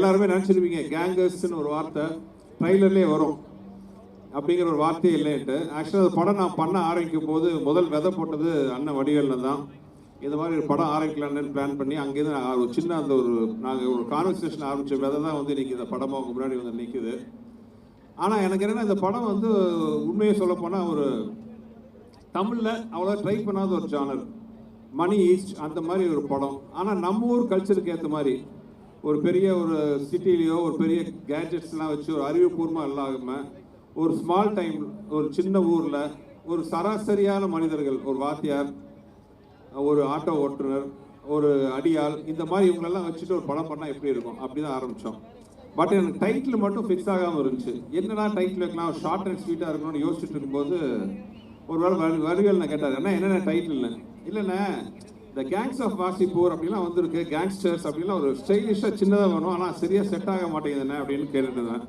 எல்லாருமே நினச்சிருப்பீங்க கேங்கர்ஸ்ன்னு ஒரு வார்த்தை ட்ரைலர்லேயே வரும் அப்படிங்கிற ஒரு வார்த்தையே இல்லைன்ட்டு. ஆக்சுவலாக அது படம் நான் பண்ண ஆரம்பிக்கும் போது முதல் விதை போட்டது அண்ணன் வடிவேலில் தான். இது மாதிரி ஒரு படம் ஆரம்பிக்கலான்னு பிளான் பண்ணி அங்கேருந்து ஒரு சின்ன அந்த ஒரு நாங்கள் ஒரு கான்வர்சேஷன் ஆரம்பித்த விதை தான் வந்து இன்றைக்கி இந்த படமாக அவங்க முன்னாடி வந்து நிற்குது. ஆனால் எனக்கு என்னென்னா இந்த படம் வந்து உண்மையை சொல்லப்போனால் ஒரு தமிழில் அவ்வளோ ட்ரை பண்ணாத ஒரு ஜானர், மணி ஈஸ்ட் அந்த மாதிரி ஒரு படம். ஆனால் நம்ம ஊர் கல்ச்சருக்கு ஏற்ற மாதிரி ஒரு பெரிய ஒரு சிட்டிலேயோ ஒரு பெரிய கேட்ஜெட்ஸ்லாம் வச்சு ஒரு அறிவுபூர்வமாக இல்லாமல் ஒரு ஸ்மால் டைம் ஒரு சின்ன ஊரில் ஒரு சராசரியான மனிதர்கள், ஒரு வாத்தியார், ஒரு ஆட்டோ ஓட்டுநர், ஒரு அடியாள், இந்த மாதிரி இவங்களெல்லாம் வச்சுட்டு ஒரு படம் பண்ணால் எப்படி இருக்கும் அப்படி தான் ஆரம்பித்தோம். பட் எனக்கு டைட்டில் மட்டும் ஃபிக்ஸ் ஆகாமல் இருந்துச்சு. என்னடா டைட்டில் வைக்கலாம், ஷார்ட் அண்ட் ஸ்வீட்டாக இருக்கணும்னு யோசிச்சுட்டு இருக்கும்போது ஒரு வேளை வடிவேல் நான் கேட்டார், என்னென்ன டைட்டில்னு. இல்லைண்ணே இந்த கேங்ஸ் ஆஃப் வாசிப்பூர் அப்படிலாம் வந்துருக்கு, கேங்ஸ்டர்ஸ் அப்படிலாம் ஒரு ஸ்டைலிஷாக சின்னதாக வேணும், ஆனால் சரியாக செட் ஆக மாட்டேங்குதுண்ணே அப்படின்னு கேட்டுருந்தேன்.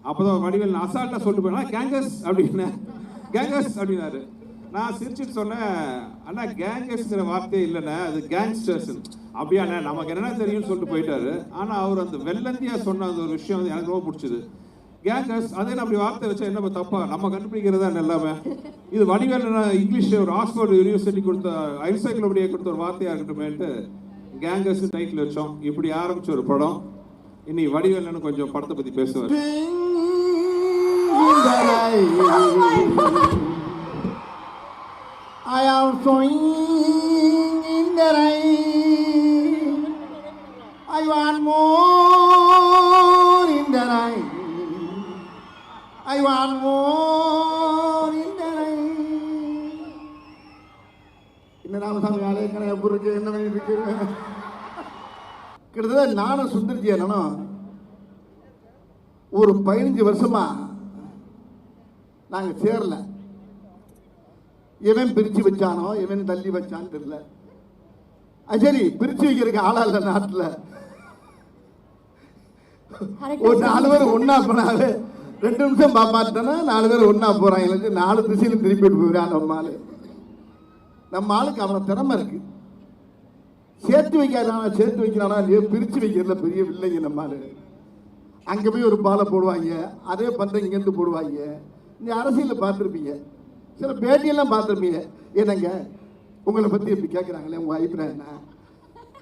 அப்போ தான் வடிவேல் நான் அசால்ட்டாக சொல்லிட்டு போயினா கேங்கஸ் அப்படின்னு, கேங்கஸ் அப்படின்னாரு. நான் சிரிச்சுட்டு சொன்னேன், அண்ணா கேங்கஸ்ங்கிற வார்த்தையே இல்லைண்ணே, அது கேங்ஸ்டர்ஸ். அப்படியாண்ணே நமக்கு என்னென்ன தெரியும்னு சொல்லிட்டு போயிட்டாரு. ஆனால் அவர் அந்த வெள்ளந்தியா சொன்ன அந்த ஒரு விஷயம் வந்து எனக்கு ரொம்ப பிடிச்சிது. கேங்கஸ் அதே அப்படி வார்த்தை வச்சா என்ன தப்பா, நம்ம கண்டுபிடிக்கிறதா எல்லாமே. இது வடிவேல் இங்கிலீஷ் ஒரு ஆக்ஸ்போர்ட் யூனிவர்சிட்டி கொடுத்த என்சைக்ளோபீடியா கொடுத்த ஒரு வார்த்தையாக இருக்கட்டுமேட்டு கேங்கஸ் டைட்டில் வச்சோம். இப்படி ஆரம்பிச்ச ஒரு படம். இனி வடிவேல்னு கொஞ்சம் படத்தை பற்றி பேசுவார். I am swinging in the rain. I want more in the rain. I want more in the rain. இந்த ராமசாமி ஆலயங்களை எப்படி இருக்கு, என்ன இருக்கு? கிட்டத்தட்ட நானும் சுந்தர்ஜி அண்ணனும் ஒரு 15 வருஷமா நாங்கள் சேரல. இவன் பிரிச்சு வச்சானோ இவன் தள்ளி வச்சான்னு தெரியல. சரி, பிரிச்சு வைக்கிறதுக்கு ஆளா இல்ல நாட்டுல. ஒரு 4 பேர் ஒன்னா போனாரு, 2 நிமிஷம் பாப்பாட்டனா 4 பேர் ஒன்னா போறாங்க, 4 திசையில திருப்பிட்டு போயிடான் நம்ம ஆளு. நம்ம ஆளுக்கு அவன திறமை இருக்கு. சேர்த்து வைக்கிறானா சேர்த்து வைக்கிறானா இல்லையோ, பிரிச்சு வைக்கிறதுல பெரிய வில்லைங்க நம்ம ஆளு. அங்க போய் ஒரு பாலை போடுவாங்க, அதே பந்தை இங்கேருந்து போடுவாங்க. இந்த அரசியலில் பார்த்துருப்பீங்க, சில பேட்டியெல்லாம் பார்த்துருப்பீங்க. என்னங்க உங்களை பற்றி எப்படி கேட்குறாங்களே, உங்கள் அபிப்பிராயம் என்ன?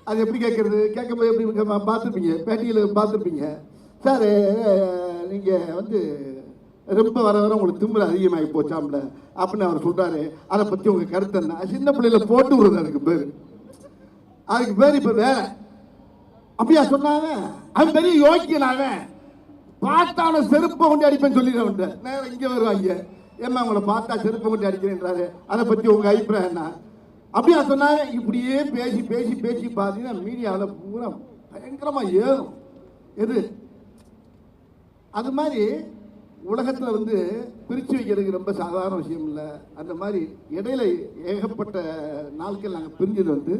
அது எப்படி கேட்குறது, கேட்கும்போது எப்படி பார்த்துருப்பீங்க, பேட்டியில் பார்த்துருப்பீங்க. சார் நீங்கள் வந்து ரொம்ப வர வர உங்களுக்கு திமிரு அதிகமாகி போச்சாம்ல அப்படின்னு அவர் சொல்கிறாரு. அதை பற்றி உங்கள் கருத்து என்ன? சின்ன பிள்ளையில போட்டு விடுறது அதுக்கு பேர். அதுக்கு பேர் இப்போ வேற. அப்படியா சொன்னாங்க? அவன் பெரிய யோக்கியனாங்க, பார்த்தான செருப்பை கொண்டு அடிப்பேன்னு சொல்லிடுறவன் நேரம் இங்கே வருவாங்க. ஏமா உங்களை பார்த்தா செருப்பை கொண்டு அடிக்கிறேன்றாரு, அதை பற்றி உங்கள் அபிப்பிராயம் என்ன? அப்படியா சொன்னாங்க. இப்படியே பேசி பேசி பேசி பார்த்தீங்கன்னா மீடியாவில் பூரா பயங்கரமாக ஏறும். எது அது மாதிரி உலகத்தில் வந்து பிரித்து வைக்கிறதுக்கு ரொம்ப சாதாரண விஷயம் இல்லை. அந்த மாதிரி இடையில ஏகப்பட்ட நாட்கள் நாங்கள் பிரிஞ்சது வந்து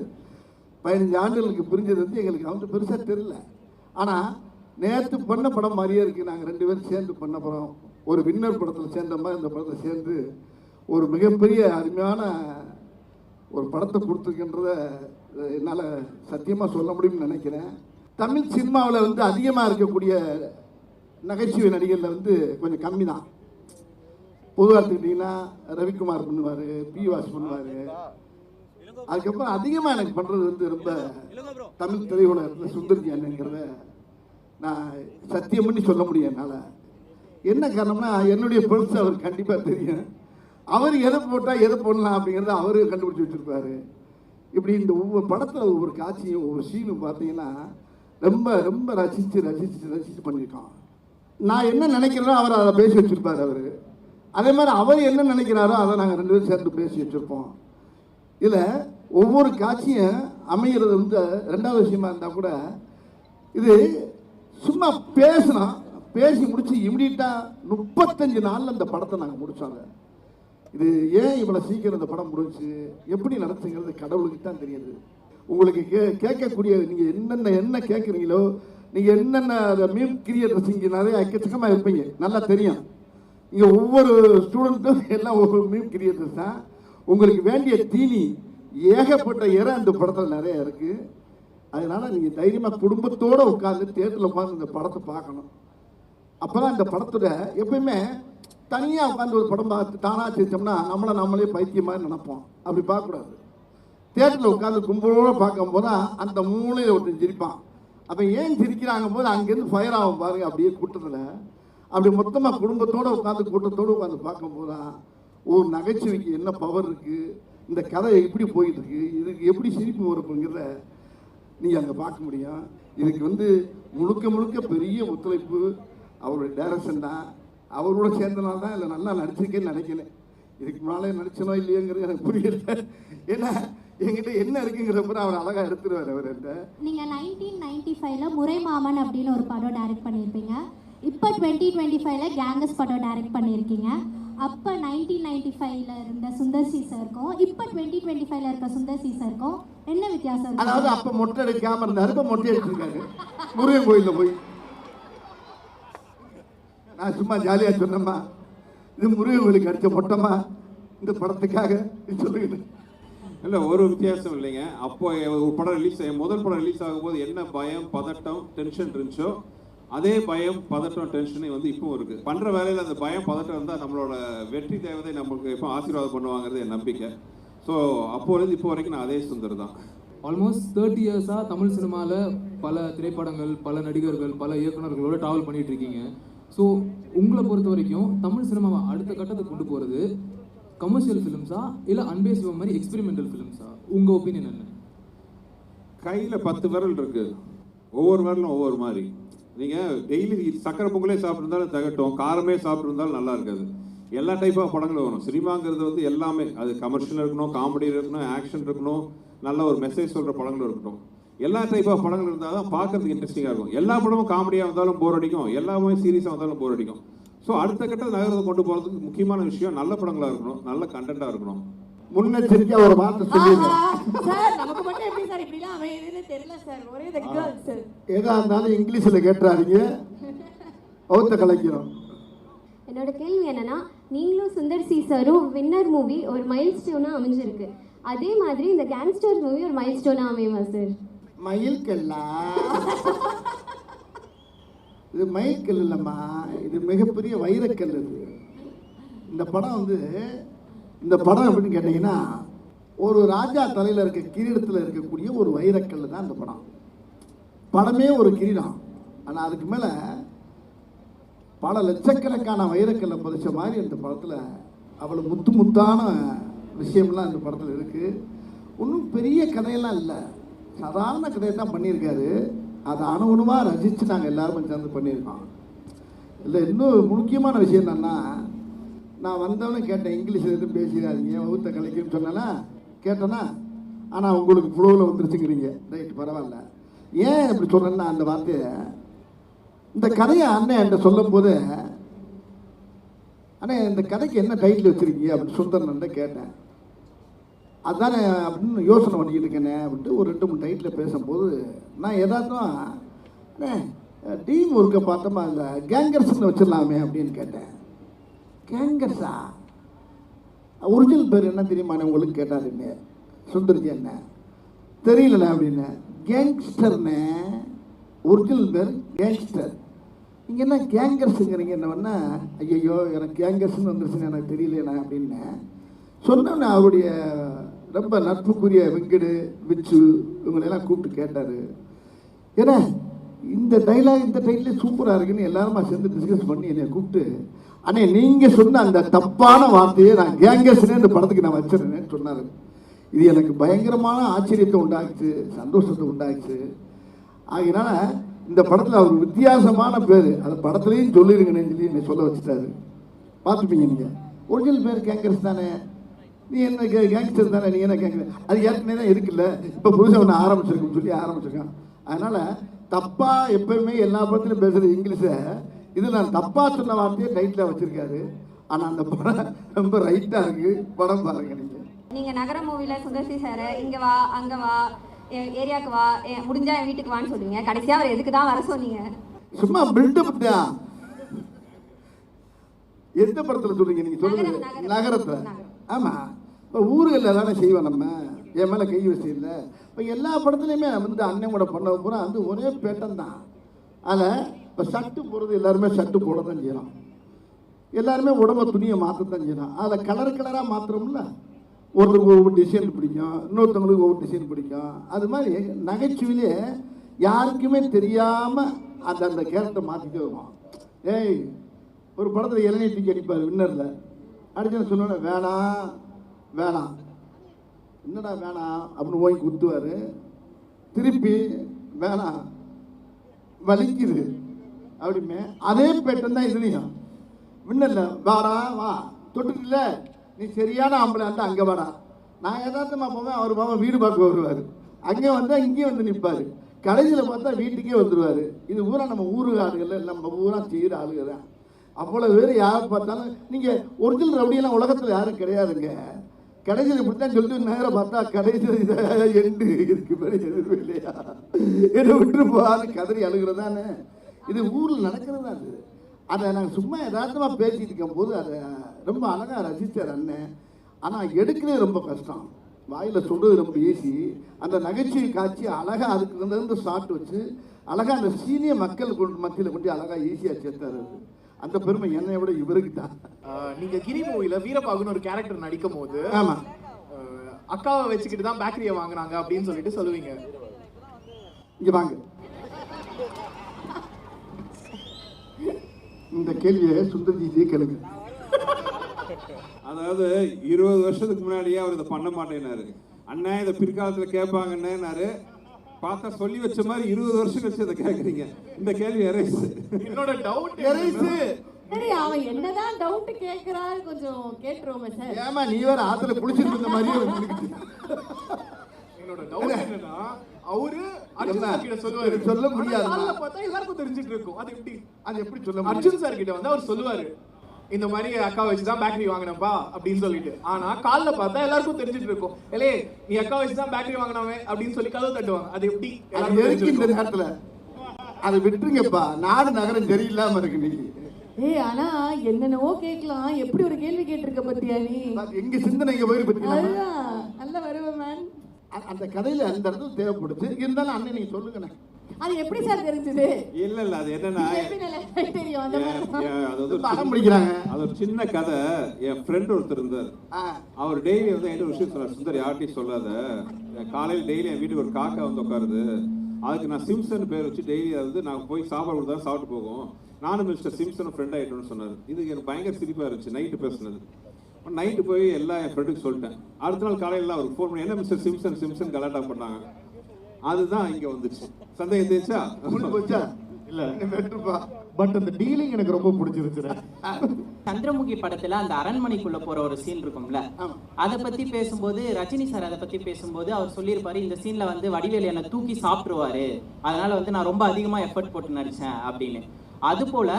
15 ஆண்டுகளுக்கு பிரிஞ்சது வந்து எங்களுக்கு வந்து பெருசாக தெரியல. ஆனால் நேற்று பண்ண படம் மாதிரியே இருக்குது. நாங்கள் 2 பேரும் சேர்ந்து பண்ண படம், ஒரு வின்னர் படத்தில் சேர்ந்த மாதிரி இந்த படத்தில் சேர்ந்து ஒரு மிகப்பெரிய அருமையான ஒரு படத்தை கொடுத்துருக்கின்றத என்னால் சத்தியமாக சொல்ல முடியும்னு நினைக்கிறேன். தமிழ் சினிமாவில் வந்து அதிகமாக இருக்கக்கூடிய நகைச்சுவை நடிகரில் வந்து கொஞ்சம் கம்மி தான். பொதுவாக எடுத்துக்கிட்டிங்கன்னா ரவிக்குமார் பண்ணுவார், பி வாஸ் பண்ணுவார். அதுக்கப்புறம் அதிகமாக எனக்கு பண்ணுறது வந்து ரொம்ப தமிழ் திரையுலகத்தில் சுந்தர்ஜி அண்ணங்கிறத நான் சத்தியம் பண்ணி சொல்ல முடியும் என்னால். என்ன காரணம்னா என்னுடைய பொருட்ஸ் அவருக்கு கண்டிப்பாக தெரியும். அவர் எதை போட்டால் எதை போடலாம் அப்படிங்கிறத அவரு கண்டுபிடிச்சி வச்சுருப்பாரு. இப்படி இந்த ஒவ்வொரு படத்தில் ஒவ்வொரு காட்சியும் ஒவ்வொரு சீனும் பார்த்தீங்கன்னா ரொம்ப ரொம்ப ரசித்து ரசித்து ரசித்து பண்ணியிருக்கான். நான் என்ன நினைக்கிறேனோ அவர் அதை பேசி வச்சுருப்பார். அவர் அதே மாதிரி அவர் என்ன நினைக்கிறாரோ அதை நாங்கள் 2 பேரும் சேர்ந்து பேசி வச்சுருப்போம். இதில் ஒவ்வொரு காட்சியும் அமைகிறது வந்து 2வது விஷயமா இருந்தால் கூட இது சும்மா பேசினோம், பேசி முடிச்சு இமிடியட்டாக 35 நாளில் இந்த படத்தை நாங்கள் முடித்தோங்க. இது ஏன் இவ்வளோ சீக்கிரம் இந்த படம் முடிச்சு எப்படி நடத்துங்கிறது கடவுளுக்கு தான் தெரியுது. உங்களுக்கு கேட்கக்கூடிய நீங்கள் என்ன கேட்குறீங்களோ, நீங்கள் என்னென்ன அதை மீம் கிரியேட்டர்ஸ் இங்கே நிறைய எக்கச்சக்கமாக இருப்பீங்க, நல்லா தெரியும். இங்கே ஒவ்வொரு ஸ்டூடெண்ட்டும் எல்லாம் ஒவ்வொரு மீம் கிரியேட்டர்ஸ் தான். உங்களுக்கு வேண்டிய தீனி ஏகப்பட்ட இறை அந்த படத்தில் நிறைய இருக்குது. அதனால நீங்கள் தைரியமாக குடும்பத்தோடு உட்காந்து தியேட்டரில் உட்காந்து இந்த படத்தை பார்க்கணும். அப்போ தான் இந்த படத்தோட எப்பயுமே தனியாக உட்காந்து ஒரு படம் பார்த்து தானாக சிரிச்சோம்னா நம்மளே பைத்தியம் மாதிரி நினைப்போம். அப்படி பார்க்கக்கூடாது. தியேட்டரில் உட்காந்து கும்பலோடு பார்க்கும்போது தான் அந்த மூலையில் ஒருத்தன் சிரிப்பான். அப்போ ஏன் சிரிக்கிறாங்க போது அங்கேருந்து ஃபயர் ஆகும் பாருங்க. அப்படியே கூட்டத்தில் அப்படி மொத்தமாக குடும்பத்தோடு உட்காந்து கூட்டத்தோடு உட்காந்து பார்க்கும்போது தான் ஒரு நகைச்சுவைக்கு என்ன பவர் இருக்குது, இந்த கதை எப்படி போயிட்டு இருக்கு, இதுக்கு எப்படி சிரிப்பு வருப்புங்கிறத நீங்கள் அங்கே பார்க்க முடியும். இதுக்கு முழுக்க பெரிய ஒத்துழைப்பு அவருடைய டைரக்ஷன் தான். அவரோட சேர்ந்தனால தான் இல்லை நல்லா நடிச்சிருக்கேன்னு நினைக்கிறேன். இதுக்கு முன்னாலே நடிச்சனோ இல்லையோங்கிறது எனக்கு புரியல. ஏன்னா என்கிட்ட என்ன இருக்குங்கிறப்ப அவர் அழகாக எடுத்துருவார். அவர் நீங்கள் 1995 முறை மாமன் அப்படின்னு ஒரு படம் டைரக்ட் பண்ணியிருப்பீங்க. இப்போ 2025 கேங்கஸ் படம் டைரக்ட் பண்ணியிருக்கீங்க. அப்போ 1995 இருந்த சுந்தர் சி சாருக்கும் இப்போ 2025 இருக்க சுந்தர் சி சாருக்கும் என்ன வித்தியாசம்? அதாவது அப்போ மொட்டை அடிக்காமல் இருந்தார், இப்போ மொட்டை அடிச்சிருக்காரு முருகன் கோயிலில் போய். நான் சும்மா ஜாலியாக சொன்னேம்மா, இது முருகன் கோயிலுக்கு அடித்த மொட்டைமா இந்த படத்துக்காக சொல்லுங்க. இல்லை, ஒரு வித்தியாசம் இல்லைங்க. அப்போ ஒரு படம் முதல் படம் ரிலீஸ் ஆகும்போது என்ன பயம், பதட்டம், டென்ஷன் இருந்துச்சோ அதே பயம், பதட்டம், டென்ஷனே இப்போ இருக்கு. பண்ற வேலையில் அந்த பயம், பதட்டம் இருந்தால் நம்மளோட வெற்றி தேவதை நம்மளுக்கு இப்போ ஆசீர்வாதம் பண்ணுவாங்கிறது என் நம்பிக்கை. ஸோ அப்போலேருந்து இப்போ வரைக்கும் நான் அதே சுந்தர் தான். ஆல்மோஸ்ட் 30 இயர்ஸாக தமிழ் சினிமாவில் பல திரைப்படங்கள், பல நடிகர்கள், பல இயக்குநர்களோட ட்ராவல் பண்ணிட்டு இருக்கீங்க. ஸோ உங்களை பொறுத்த வரைக்கும் தமிழ் சினிமாவை அடுத்த கட்டத்துக்கு கொண்டு போகிறது கமர்ஷியல் ஃபிலிம்ஸா இல்லை அன்பே சிவம் மாதிரி எக்ஸ்பெரிமெண்டல் ஃபிலிம்ஸா? உங்கள் ஒப்பீனியன் என்ன? கையில் 10 விரல் இருக்கு, ஒவ்வொரு விரலும் ஒவ்வொரு மாதிரி. நீங்கள் டெய்லி சக்கரை பொங்கலே சாப்பிட்ருந்தாலும் தகட்டும், காரமே சாப்பிட்ருந்தாலும் நல்லா இருக்காது. எல்லா டைப் ஆஃப் படங்களும் வரும். சினிமாங்கிறது எல்லாமே, அது கமர்ஷியல் இருக்கணும், காமெடி இருக்கணும், ஆக்ஷன் இருக்கணும், நல்ல ஒரு மெசேஜ் சொல்கிற படங்களும் இருக்கட்டும். எல்லா டைப் ஆஃப் படங்கள் இருந்தால் தான் பார்க்கறதுக்கு இன்ட்ரெஸ்டிங்காக இருக்கும். எல்லா படமும் காமெடியாக இருந்தாலும் போர் அடிக்கும், எல்லாமே சீரியஸாக இருந்தாலும் போர் அடிக்கும். ஸோ அடுத்த கட்டத்தை நகரத்தை கொண்டு போகிறதுக்கு முக்கியமான விஷயம் நல்ல படங்களாக இருக்கணும், நல்ல கண்டென்ட்டாக இருக்கணும். முன்னெச்சரிக்கையாக ஒரு வார்த்தை சொல்லிடுங்க சார். நமக்கு மட்டும் எப்படி சார் இப்படிலாம் அமையுதுன்னு தெரியல சார். ஒரே தி கேர்ள்ஸ் சார். ஏதா இருந்தாலும் இங்கிலீஷில் கேட்டுறாதீங்க, அவுத்த கலைக்கிறோம். என்னோட கேள்வி என்னன்னா, நீங்களும் சுந்தர் சி சாரும் வின்னர் மூவி ஒரு மைல் ஸ்டோனாக அமைஞ்சிருக்கு. அதே மாதிரி இந்த கேங்ஸ்டர் மூவி ஒரு மைல் ஸ்டோனாக அமையுமா சார்? மயில் கல்லா? இது மயில் கல் இல்லைம்மா, இது மிகப்பெரிய வைரக்கல். இது இந்த படம் எப்படின்னு கேட்டிங்கன்னா, ஒரு ராஜா தலையில் இருக்க கிரீடத்தில் இருக்கக்கூடிய ஒரு வைரக்கல் தான் இந்த படம். படமே ஒரு கிரீடம், ஆனால் அதுக்கு மேலே பல லட்சக்கணக்கான வைரக்கல்லை பதிச்ச மாதிரி இந்த படத்தில் அவ்வளோ முத்தான விஷயம்லாம் இந்த படத்தில் இருக்குது. ஒன்றும் பெரிய கதையெல்லாம் இல்லை, சாதாரண கதையை தான் பண்ணியிருக்காரு. அதை அணுகுணமாக ரசித்து நாங்கள் எல்லாருமே சேர்ந்து பண்ணியிருக்கோம். இல்லை, இன்னும் முக்கியமான விஷயம் என்னென்னா, நான் வந்தவனே கேட்டேன், இங்கிலீஷில் எதுவும் பேசிடாதீங்க, வகுத்த கலைக்குன்னு சொன்னேன்னா கேட்டேன்னா, ஆனால் உங்களுக்கு புலவில் வந்துருச்சுங்கிறீங்க. ரைட், பரவாயில்ல. ஏன் இப்படி சொன்னேன்னா, அந்த வார்த்தையை இந்த கதையை அண்ணன் என்கிட்ட சொல்லும் போது, அண்ணே இந்த கதைக்கு என்ன டைட்டில் வச்சுருக்கீங்க அப்படின்னு சுந்தரன் கேட்டேன். அதுதானே அப்படின்னு யோசனை பண்ணிக்கிட்டு இருக்கேனே அப்படின்ட்டு ஒரு 2-3 டைட்டில் பேசும்போது நான் எதாச்சும் அண்ணே டீம் ஒர்க்கை பார்த்தோமா இல்லை கேங்கர்ஸ்ன்னு வச்சிடலாமே அப்படின்னு கேட்டேன். கேங்கர்ஸா? ஒரிஜினல் பேர் என்ன தெரியுமாண்ணே உங்களுக்கு கேட்டாருன்னு சுந்தர்ஜி என்ன தெரியலண்ணே அப்படின்னு. கேங்ஸ்டர்னே ஒரிஜினல் பேர் கேங்ஸ்டர். நீங்கள் என்ன கேங்கர்ஸுங்கிறீங்க என்ன பண்ண? ஐயோ எனக்கு கேங்கர்ஸ்ன்னு வந்துருச்சுன்னு எனக்கு தெரியலண்ணே அப்படின்னு சொன்னோன்னே அவருடைய ரொம்ப நட்புக்குரிய வெங்கடு, விச்சு இவங்களெல்லாம் கூப்பிட்டு கேட்டார். ஏன்னா இந்த டைலாக் இந்த டைட்டில் சூப்பராக இருக்குன்னு எல்லாருமா சேர்ந்து டிஸ்கஸ் பண்ணி என்னை கூப்பிட்டு, அண்ணே நீங்கள் சொன்ன அந்த தப்பான வார்த்தையை நான் கேங்கர்ஸ்னே இந்த படத்துக்கு நான் வச்சிருந்தேன்னு சொன்னார். இது எனக்கு பயங்கரமான ஆச்சரியத்தை உண்டாக்குச்சு, சந்தோஷத்தை உண்டாக்குச்சு. ஆகினால இந்த படத்தில் அவர் வித்தியாசமான பேர் அந்த படத்துலேயும் சொல்லிருங்கன்னு சொல்லி என்னை சொல்ல வச்சுட்டாரு. பார்த்துப்பீங்க நீங்கள். ஒரிஜினல் பேர் கேங்கர்ஸ் தானே, நீ என்ன கேங்ஸ்டர் தானே, நீ என்ன கேங்கர், அது ஏற்கனவே தான் இருக்குல்ல, இப்போ புதுசாக ஒன்று ஆரம்பிச்சிருக்குன்னு சொல்லி ஆரம்பிச்சிருக்கான். அதனால் தப்பாக எப்பயுமே எல்லா படத்துலையும் பேசுகிற இங்கிலீஷை இது நான் தப்பாக சொன்ன வார்த்தையை டைட்டில் வச்சுருக்காரு. ஆனால் அந்த படம் ரொம்ப ரைட்டாக இருக்குது. படம் பாருங்க நீங்கள் நகர மூவியில் சுந்தர்சி சார் இங்கே வா அங்கே வா ஏரியாவுக்கு வா முடிஞ்சா என் வீட்டுக்கு வான்னு சொல்லுவீங்க. கடைசியாக அவர் எதுக்கு தான் வர சொன்னீங்க? சும்மா பில்டப் தான். எந்த படத்தில் சொல்றீங்க நீங்கள் சொல்லுங்க? நகரத்தில். ஆமாம், இப்போ ஊர்களில் தானே செய்வோம் நம்ம. என் மேலே கை வச்சு இல்லை. இப்போ எல்லா படத்துலையுமே வந்து அண்ணன் கூட பண்ண பூரா வந்து ஒரே பேட்டன் தான். அதில் இப்போ ஷர்ட்டு போடுறது எல்லாருமே ஷர்ட்டு போட தான் செய்யலாம், எல்லாருமே உடம்பு துணியை மாற்றத்தான் செய்யலாம். அதில் கலர் கலராக மாத்திரம்ல, ஒருத்தருக்கு ஒவ்வொரு டிசைன் பிடிக்கும், இன்னொருத்தவங்களுக்கு ஒவ்வொரு டிசைன் பிடிக்கும். அது மாதிரி நகைச்சுவையிலே யாருக்குமே தெரியாமல் அந்த அந்த கேரக்டர் மாற்றிட்டே வருவான். ஏய் ஒரு படத்தில் இளநீர் தூக்கி அடிப்பார் வின்னரில், அடிச்சுன்னு சொல்லுவேன் வேணாம் வேணாம், என்னடா வேணாம் அப்படின்னு போய் குத்துவார். திருப்பி வேணாம் வலிக்குது அப்படிமே. அதே பேட்டன் தான் இதுலையும். வின்னர்ல வாடா வா தொட்டுல நீ சரியான ஆம்பளை அந்த அங்கே வாடா. நான் எதார்த்தமா போவேன், அவர் பாவம் வீடு பார்க்க வருவார், அங்கே வந்தால் இங்கேயும் வந்து நிற்பார். கடைசியில் பார்த்தா வீட்டுக்கே வந்துடுவார். இது ஊரா நம்ம ஊரு ஆளுகள், நம்ம ஊரா செய்கிற ஆளுங்க தான். அவ்வளோ பேர் யாரை பார்த்தாலும் நீங்கள் ஒரிஜினல் ரவுடியெல்லாம் உலகத்தில் யாரும் கிடையாதுங்க. கடைசியில் இப்படி தான் சொல்லிட்டு நேரம் பார்த்தா கடைசியில் இதை எண்டு இதுக்கு மேலே எதுவும் இல்லையா, என்னை விட்டு போகாது கதறி அழுகிறதானே. இது ஊரில் நடக்கிறது அது. அதை நாங்கள் சும்மா யதார்த்தமாக பேசிட்டு இருக்கும்போது அதை ரொம்ப அழகாக ரசித்தார் அண்ணன். ஆனால் எடுக்கிறது ரொம்ப கஷ்டம், வாயில் சொல்கிறது ரொம்ப ஈஸி. அந்த நகைச்சுவை காட்சி அழகாக அதுக்கு வந்து ஷார்ட் வச்சு அழகாக அந்த சீனியர் மக்கள் மத்தியில் கொண்டு அழகாக ஈஸியாக சேர்த்தாரு. அந்த பெருமை என்னை விட இவருக்கு தான். நீங்கள் கிரி மூவியில் வீரபாகுன்னு ஒரு கேரக்டர் நடிக்கும் போது ஆமாம் அக்காவை வச்சுக்கிட்டு தான் பேக்கரியை வாங்கினாங்க அப்படின்னு சொல்லிட்டு சொல்லுவீங்க. இங்கே வாங்க, இந்த கேள்வியை சுந்தர்ஜியே கேளுங்க. அதாவது 20 வருஷத்துக்கு முன்னாடியே அவர் இதை பண்ண மாட்டேன்னாரு. அண்ணன் இதை பிற்காலத்தில் கேட்பாங்கன்னாரு. பார்த்தா சொல்லி வச்ச மாதிரி 20 வருஷம் கழிச்சு அதை கேட்குறீங்க. இந்த கேள்வி எரேஸ். என்னோட டவுட் எரேஸ். சரி, அவன் என்னதான் டவுட் கேட்கிறாரு கொஞ்சம் கேட்டுருவோமே சார். ஏமா நீ வேற ஆத்துல குளிச்சிட்டு இருந்த மாதிரியே என்னோட டவுட் என்னன்னா, அவரு அர்ஜுன் சார் கிட்ட சொல்லுவாரு, சொல்ல முடியாது, பார்த்தா எல்லாருக்கும் தெரிஞ்சிட்டு இருக்கும். அது எப்படி சொல்ல முடியும்? அர்ஜுன் சார் கிட்ட வந்து அவர் சொல்லுவாரு, இந்த மாதிரி அக்கா வச்சுதான் பேக்கரி வாங்கினப்பா அப்படின்னு சொல்லிட்டு. ஆனா காலைல பார்த்தா எல்லாருக்கும் தெரிஞ்சிட்டு இருக்கும், இல்லையே நீ அக்கா வச்சுதான் பேக்கரி வாங்கினாவே அப்படின்னு சொல்லி கதவு தட்டுவாங்க. அது எப்படி இந்த நேரத்துல அதை விட்டுருங்கப்பா, நாடு நகரம் சரியில்லாம இருக்கு நீ. ஆனா என்னென்னவோ கேட்கலாம், எப்படி ஒரு கேள்வி கேட்டிருக்க பத்தியா நீ? எங்க சிந்தனை இங்க போயிரு பத்தியா? நல்ல வருவேன் மேன். அந்த கதையில அந்த இடத்துல தேவைப்படுச்சு. இருந்தாலும் அண்ணன் நீங்க சொல்லுங்க, அது எப்படி சார் தெரிஞ்சது? இல்ல அது என்னன்னா, தெரியும் அந்த படம் பிடிக்கிறாங்க. அது ஒரு சின்ன கதை. என் ஃப்ரெண்ட் ஒருத்தர் இருந்தார், அவர் டெய்லி வந்து என்ன விஷயம் சொன்னார், சுந்தர் யார்ட்டையும் சொல்லாத, காலையில் டெய்லி என் வீட்டுக்கு ஒரு காக்கா வந்து உட்காருது, அதுக்கு நான் சிம்சன் பேர் வச்சு டெய்லி வந்து நான் போய் சாப்பாடு கொடுத்தா சாப்பிட்டு போகும், நானும் மிஸ்டர் சிம்சன் ஃப்ரெண்ட் ஆகிட்டோன்னு சொன்னார். இது எனக்கு பயங்கர சிரிப்பாக இருந்துச்சு. நைட்டு பேசுனது, நைட்டு போய் எல்லாம் என் ஃப்ரெண்டுக்கு சொல்லிட்டேன். அடுத்த நாள் காலையில் அவருக்கு ஃபோன் பண்ணி, என்ன மிஸ்டர் சிம்சன் சிம்சன் கலாட்டா பண்ணாங்க. அதுதான் இங்கே வந்துச்சு. சந்தேகம் தெரிஞ்சா போச்சா? இல்லை பட் அந்த டீலிங் எனக்கு ரொம்ப பிடிச்சிருச்சு. சந்திரமுகி படத்துல அந்த அரண்மனைக்குள்ள போற ஒரு சீன் இருக்கும்ல, அதை பத்தி பேசும்போது ரஜினி சார் அதை பத்தி பேசும்போது அவர் சொல்லியிருப்பாரு, இந்த சீன்ல வந்து வடிவேலு என்னை தூக்கி சாப்பிட்டுருவாரு, அதனால வந்து நான் ரொம்ப அதிகமா எஃபர்ட் போட்டு நடிச்சேன் அப்படின்னு. அது போல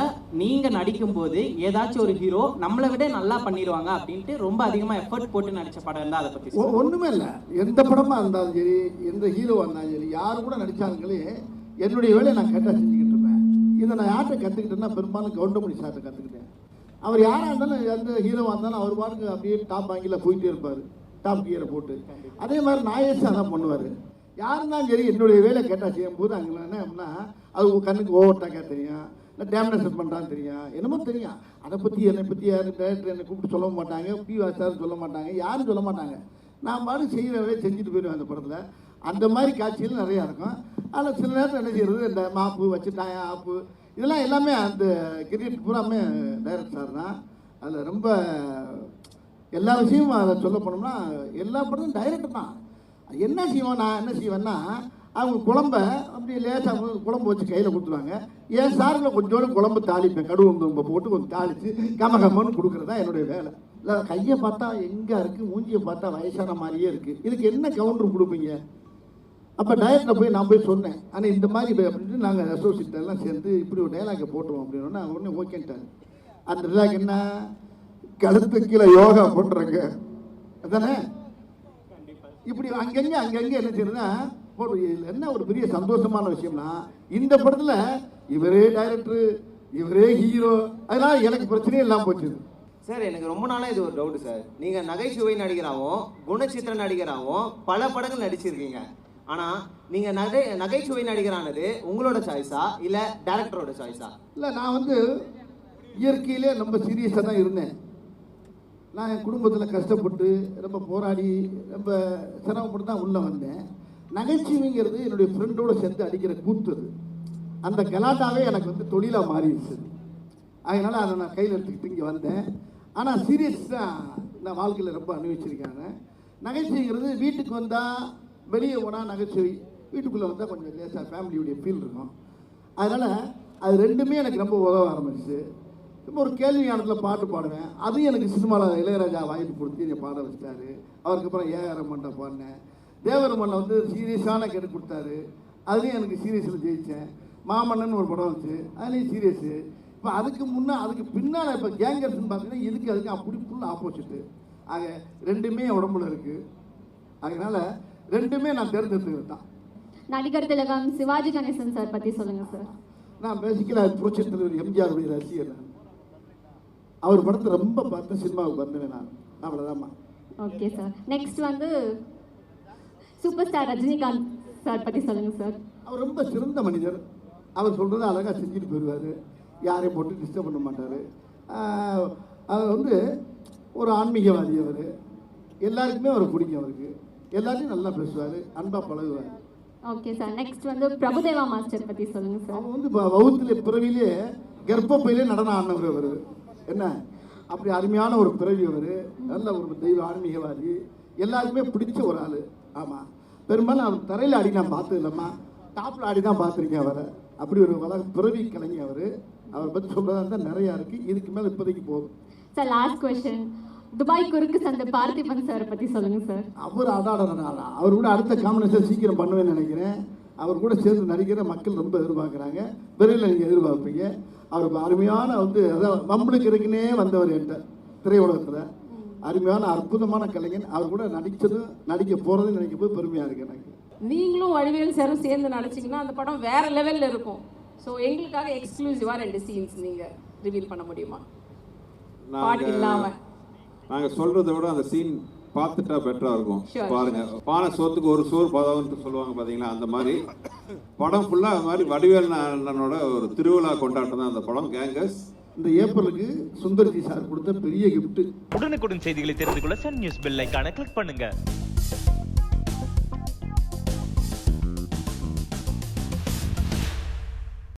நீங்க நடிக்கும் போது ஏதாச்சும் ஒரு ஹீரோ நம்மளை விட நல்லா பண்ணிடுவாங்க அப்படின்ட்டு ரொம்ப அதிகமா எஃபர்ட் போட்டு நடிச்ச படம் இருந்தா அதை பத்தி ஒண்ணுமே இல்லை. எந்த படமா இருந்தாலும் சரி, எந்த ஹீரோவா இருந்தாலும் சரி, யாரு கூட நடிச்சாங்களே என்னுடைய வேலையை நான் கேட்டா செஞ்சுக்கிட்டு இருப்பேன். இதை நான் யார்கிட்ட கற்றுக்கிட்டேன்னா பெரும்பாலும் கவுண்டமணி சார்ட்ட கற்றுக்கிட்டேன். அவர் யாராக இருந்தாலும் எந்த ஹீரோவாக இருந்தாலும் அவர் பாட்டுக்கு அப்படியே டாப் ஆங்கில போயிட்டே இருப்பார், டாப் கியரை போட்டு. அதே மாதிரி நாயேஷ் தான் பண்ணுவார். யார் இருந்தாலும் சரி என்னுடைய வேலை கேட்டால் செய்யும்போது அங்கே என்ன அப்படின்னா, அது கண்ணுக்கு ஓவர்டாக்காக தெரியும், இல்லை டேமினேஷன் பண்ணுறான்னு தெரியும், என்னமோ தெரியும். அதை பற்றி என்னை பற்றி யாரும் டேரக்டர் என்னை கூப்பிட்டு சொல்ல மாட்டாங்க, பிவாசார் சொல்ல மாட்டாங்க, யாரும் சொல்ல மாட்டாங்க. நான் பாட்டு செய்கிற வேலையை செஞ்சுட்டு போயிடுவேன் அந்த படத்தில். அந்த மாதிரி காட்சிகள் நிறையா இருக்கும். அதில் சில நேரத்தில் என்ன செய்யறது, இந்த மாப்பு வச்சுட்டாங்க ஆப்பு இதெல்லாம் எல்லாமே அந்த கிரிக்கெட் பூராமே டைரக்டர் சார் தான். அதில் ரொம்ப எல்லா விஷயமும் அதை சொல்ல போனோம்னா எல்லா படமும் டைரக்டர் தான். என்ன செய்வோம், நான் என்ன செய்வேன்னா, அவங்க குழம்ப அப்படி லேசாக குழம்பு வச்சு கையில் கொடுத்துருவாங்க. என் சாரில் கொஞ்சோண்டு குழம்பு தாளிப்பேன், கடுகு போட்டு கொஞ்சம் தாளித்து கமகமன்னு கொடுக்குறது தான் என்னுடைய வேலை. இல்லை கையை பார்த்தா எங்கே இருக்குது, மூஞ்சியை பார்த்தா வயசான மாதிரியே இருக்குது, இதுக்கு என்ன கவுண்டர் கொடுப்பீங்க? அப்போ டைரக்டரை போய் நான் போய் சொன்னேன், ஆனால் இந்த மாதிரி அப்படின்ட்டு நாங்கள் அசோசியேட் எல்லாம் சேர்ந்து இப்படி ஒரு டைலாக்கை போட்டுருவோம் அப்படின்னா உடனே ஓகேன்ட்டார். அந்த டைலாக் என்ன, கழுத்து கீழே யோகா போட்டுறங்க அதானே. இப்படி அங்கங்கே என்ன செய்யுதுன்னா, என்ன ஒரு பெரிய சந்தோஷமான விஷயம்னா, இந்த படத்தில் இவரே டைரக்டரு, இவரே ஹீரோ, அதனால எனக்கு பிரச்சனையே இல்லாமல் போச்சு. சார் எனக்கு ரொம்ப நாளாக இது ஒரு டவுட்டு சார். நீங்கள் நகைச்சுவை நடிகராகவும் குணச்சித்திர நடிகராகவும் பல படங்கள் நடிச்சிருக்கீங்க. ஆனால் நீங்கள் நகைச்சுவை நடிகரானது உங்களோட சாய்ஸா இல்லை டேரக்டரோட சாய்ஸா? இல்லை, நான் வந்து இயற்கையிலே ரொம்ப சீரியஸாக தான் இருந்தேன். நான் என் குடும்பத்தில் கஷ்டப்பட்டு ரொம்ப போராடி ரொம்ப சிரமப்பட்டு தான் உள்ளே வந்தேன். நகைச்சுவைங்கிறது என்னுடைய ஃப்ரெண்டோடு சேர்ந்து அடிக்கிற கூத்து. அந்த கலாட்டாவே எனக்கு வந்து தொழிலாக மாறிடுச்சு. அதனால் அதை நான் கையில் எடுத்துக்கிட்டு இங்கே வந்தேன். ஆனால் சீரியஸ் தான் நான் வாழ்க்கையில் ரொம்ப அனுபவிச்சிருக்காங்க. நகைச்சுவைங்கிறது வீட்டுக்கு வந்தால், வெளியே போனால் நகைச்சுவை, வீட்டுக்குள்ளே வந்தால் கொஞ்சம் லேசாக ஃபேமிலியுடைய ஃபீல் இருக்கும். அதனால் அது ரெண்டுமே எனக்கு ரொம்ப உதவ ஆரம்பிச்சு. இப்போ ஒரு கேள்வி ஞானத்தில் பாட்டு பாடுவேன். அதுவும் எனக்கு சினிமாவில் இளையராஜா வாய்ப்பு கொடுத்து என்னை பாட வச்சிட்டாரு. அவருக்கப்புறம் ஏஆர் ரஹ்மான்ட்ட பாடினேன். தேவரமன்னை வந்து சீரியஸான கேட்டு கொடுத்தாரு. அதுலேயும் எனக்கு சீரியஸில் ஜெயித்தேன். மாமன்னன் ஒரு படம் வந்துச்சு, அதுலேயும் சீரியஸு. இப்போ அதுக்கு பின்னால் இப்போ கேங்கர்ஸ்ன்னு பார்த்தீங்கன்னா அதுக்கு அப்படி ஃபுல் ஆப்போசிட்டு. ஆக ரெண்டுமே உடம்புல இருக்குது. அதனால் ரெண்டுமே நான் தேர்ந்தெடுத்துக்கிட்டு தான். நடிகர் திலகம் சிவாஜி கணேசன் சார் பற்றி சொல்லுங்கள் சார். நான் பேசிக்கலாக புரட்சித் தலைவர் எம்ஜிஆருடைய ரசிகர். நான் அவர் படத்தை ரொம்ப பார்த்து சினிமாவுக்கு வந்தேன் நான். அவ்வளோதாம்மா. Okay sir. நெக்ஸ்ட் வந்து சூப்பர் ஸ்டார் ரஜினிகாந்த் சார் பற்றி சொல்லுங்கள் சார். அவர் ரொம்ப சிறந்த மனிதர். அவர் சொல்கிறத அழகாக செஞ்சுட்டு போயிடுவார். யாரையும் போட்டு டிஸ்டர்ப் பண்ண மாட்டார். அவர் வந்து ஒரு ஆன்மீகவாதி. அவர் எல்லாருக்குமே அவர் பிடிக்கும். அவருக்கு எல்லாத்தையும் நல்லா பேசுவார், அன்பாக பழகுவார். Okay sir. நெக்ஸ்ட் வந்து பிரபுதேவா மாஸ்டர் பற்றி சொல்லுங்கள் சார். அவன் வந்து வகுத்துல பிறவிலே கர்ப்பப்பையிலே நடனம் ஆடினவர். அவர் என்ன அப்படி அருமையான ஒரு பிறவி. அவர் நல்ல ஒரு தெய்வ ஆன்மீகவாதி, எல்லாருக்குமே பிடிச்ச ஒரு ஆள். ஆமாம், பெரும்பாலும் அவர் தரையில் ஆடி நான் பார்த்தது இல்லைம்மா, டாப்பில் ஆடி தான் பார்த்துருக்கேன் அவரை. அப்படி ஒரு பிறவி கலைஞர். அவரை பற்றி சொல்கிறதா இருந்தால் நிறையா இருக்குது. இதுக்கு மேலே இப்போதைக்கு போதும் சார். லாஸ்ட் கொஸ்டின், துபாய் குறுக்கு சந்தை பார்த்திபன் சார் பற்றி சொல்லுங்கள் சார். அவர் அடாடா, அவர் கூட அடுத்த காம்பினேஷன் சீக்கிரம் பண்ணுவேன்னு நினைக்கிறேன். அவர் கூட சேர்ந்து நடிக்கிற மக்கள் ரொம்ப எதிர்பார்க்குறாங்க. விரைவில் நீங்கள் எதிர்பார்ப்பீங்க. அவர் அருமையான வந்து அதாவது மம்பளுக்கு இருக்குன்னே வந்தவர் என்கிட்ட திரையுலகத்தில். அருமையான அற்புதமான கலைஞன். அவர் கூட நடிக்க போகிறதுன்னு நினைக்கும் போது பெருமையாக இருக்குது எனக்கு. நீங்களும் வடிவேல் சாரும் சேர்ந்து நடிச்சிங்கன்னா அந்த படம் வேற லெவலில் இருக்கும். ஸோ எங்களுக்காக எக்ஸ்க்ளூசிவாக 2 சீன்ஸ் நீங்கள் ரிவீல் பண்ண முடியுமா? பாட்டு இல்லாமல். நாங்கள் சொல்கிறத விட அந்த சீன் பார்த்துட்டா பெட்டராக இருக்கும். பாருங்க, பானை சோத்துக்கு ஒரு சோறு பதம்னு சொல்லுவாங்க பார்த்தீங்களா, அந்த மாதிரி படம் ஃபுல்லாக அது மாதிரி வடிவேல் அண்ணனோட ஒரு திருவிழா கொண்டாட்டம் தான் அந்த படம் கேங்கர்ஸ். இந்த ஏப்ரலுக்கு சுந்தர்ஜி சார் கொடுத்த பெரிய கிஃப்ட். உடனுக்குடன் செய்திகளை தெரிந்து கொள்ள சன் நியூஸ் பெல் ஐகானை கிளிக் பண்ணுங்க.